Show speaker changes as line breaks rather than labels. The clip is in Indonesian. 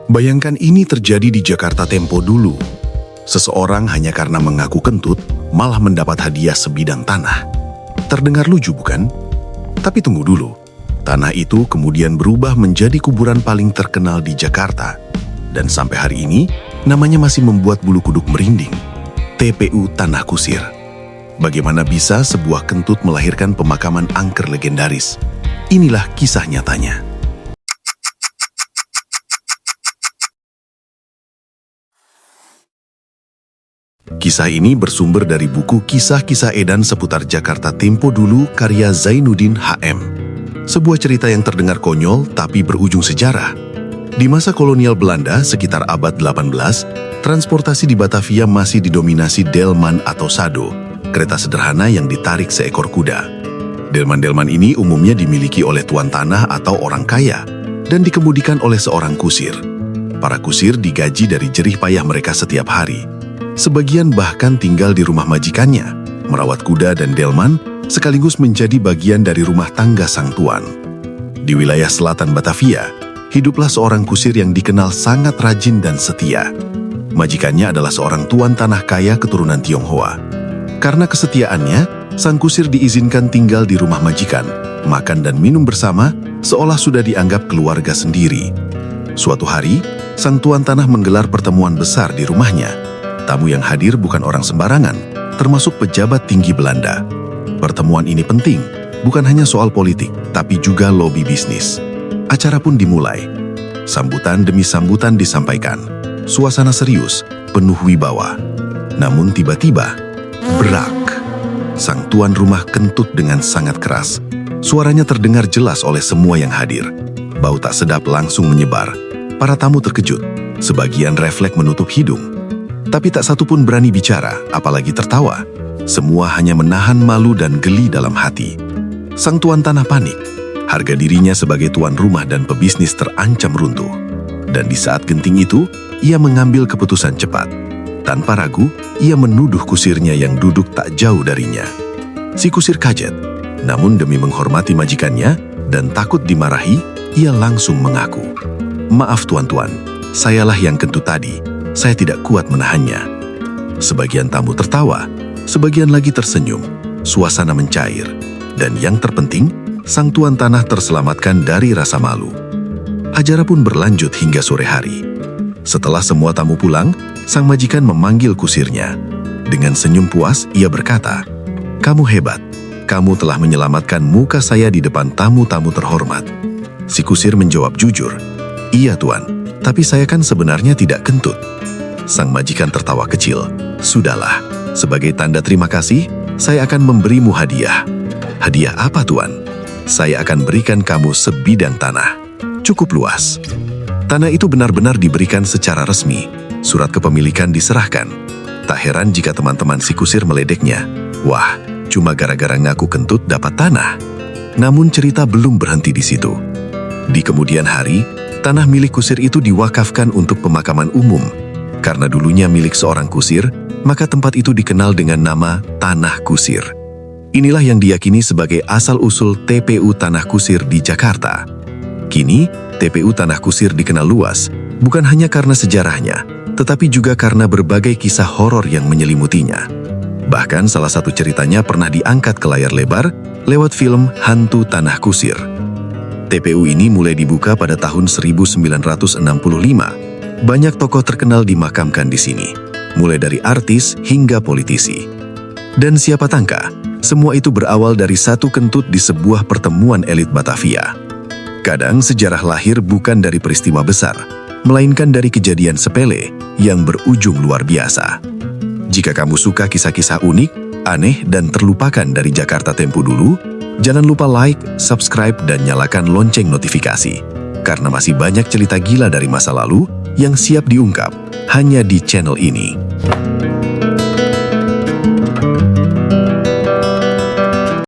Bayangkan ini terjadi di Jakarta tempo dulu. Seseorang hanya karena mengaku kentut, malah mendapat hadiah sebidang tanah. Terdengar lucu bukan? Tapi tunggu dulu. Tanah itu kemudian berubah menjadi kuburan paling terkenal di Jakarta. Dan sampai hari ini, namanya masih membuat bulu kuduk merinding. TPU Tanah Kusir. Bagaimana bisa sebuah kentut melahirkan pemakaman angker legendaris? Inilah kisah nyatanya. Kisah ini bersumber dari buku Kisah-Kisah Edan Seputar Jakarta Tempo Dulu karya Zainuddin HM. Sebuah cerita yang terdengar konyol tapi berujung sejarah. Di masa kolonial Belanda sekitar abad 18, transportasi di Batavia masih didominasi delman atau sado, kereta sederhana yang ditarik seekor kuda. Delman-delman ini umumnya dimiliki oleh tuan tanah atau orang kaya dan dikemudikan oleh seorang kusir. Para kusir digaji dari jerih payah mereka setiap hari. Sebagian bahkan tinggal di rumah majikannya, merawat kuda dan delman, sekaligus menjadi bagian dari rumah tangga sang tuan. Di wilayah selatan Batavia, hiduplah seorang kusir yang dikenal sangat rajin dan setia. Majikannya adalah seorang tuan tanah kaya keturunan Tionghoa. Karena kesetiaannya, sang kusir diizinkan tinggal di rumah majikan, makan dan minum bersama, seolah sudah dianggap keluarga sendiri. Suatu hari, sang tuan tanah menggelar pertemuan besar di rumahnya. Tamu yang hadir bukan orang sembarangan, termasuk pejabat tinggi Belanda. Pertemuan ini penting, bukan hanya soal politik, tapi juga lobi bisnis. Acara pun dimulai. Sambutan demi sambutan disampaikan. Suasana serius, penuh wibawa. Namun tiba-tiba, berak. Sang tuan rumah kentut dengan sangat keras. Suaranya terdengar jelas oleh semua yang hadir. Bau tak sedap langsung menyebar. Para tamu terkejut. Sebagian refleks menutup hidung. Tapi tak satu pun berani bicara, apalagi tertawa. Semua hanya menahan malu dan geli dalam hati. Sang tuan tanah panik. Harga dirinya sebagai tuan rumah dan pebisnis terancam runtuh. Dan di saat genting itu, ia mengambil keputusan cepat. Tanpa ragu, ia menuduh kusirnya yang duduk tak jauh darinya. Si kusir kaget. Namun demi menghormati majikannya dan takut dimarahi, ia langsung mengaku. "Maaf tuan-tuan, sayalah yang kentut tadi. Saya tidak kuat menahannya." Sebagian tamu tertawa, sebagian lagi tersenyum. Suasana mencair. Dan yang terpenting, sang tuan tanah terselamatkan dari rasa malu. Acara pun berlanjut hingga sore hari. Setelah semua tamu pulang, sang majikan memanggil kusirnya. Dengan senyum puas, ia berkata, "Kamu hebat. Kamu telah menyelamatkan muka saya di depan tamu-tamu terhormat." Si kusir menjawab jujur, "Iya tuan, tapi saya kan sebenarnya tidak kentut." Sang majikan tertawa kecil. "Sudahlah, sebagai tanda terima kasih, saya akan memberimu hadiah." "Hadiah apa tuan?" "Saya akan berikan kamu sebidang tanah. Cukup luas." Tanah itu benar-benar diberikan secara resmi. Surat kepemilikan diserahkan. Tak heran jika teman-teman si kusir meledeknya. Wah, cuma gara-gara ngaku kentut dapat tanah. Namun cerita belum berhenti di situ. Di kemudian hari, tanah milik kusir itu diwakafkan untuk pemakaman umum. Karena dulunya milik seorang kusir, maka tempat itu dikenal dengan nama Tanah Kusir. Inilah yang diyakini sebagai asal-usul TPU Tanah Kusir di Jakarta. Kini, TPU Tanah Kusir dikenal luas, bukan hanya karena sejarahnya, tetapi juga karena berbagai kisah horor yang menyelimutinya. Bahkan salah satu ceritanya pernah diangkat ke layar lebar lewat film Hantu Tanah Kusir. TPU ini mulai dibuka pada tahun 1965. Banyak tokoh terkenal dimakamkan di sini, mulai dari artis hingga politisi. Dan siapa tangka, semua itu berawal dari satu kentut di sebuah pertemuan elit Batavia. Kadang sejarah lahir bukan dari peristiwa besar, melainkan dari kejadian sepele yang berujung luar biasa. Jika kamu suka kisah-kisah unik, aneh, dan terlupakan dari Jakarta Tempo Dulu, jangan lupa like, subscribe, dan nyalakan lonceng notifikasi. Karena masih banyak cerita gila dari masa lalu yang siap diungkap hanya di channel ini.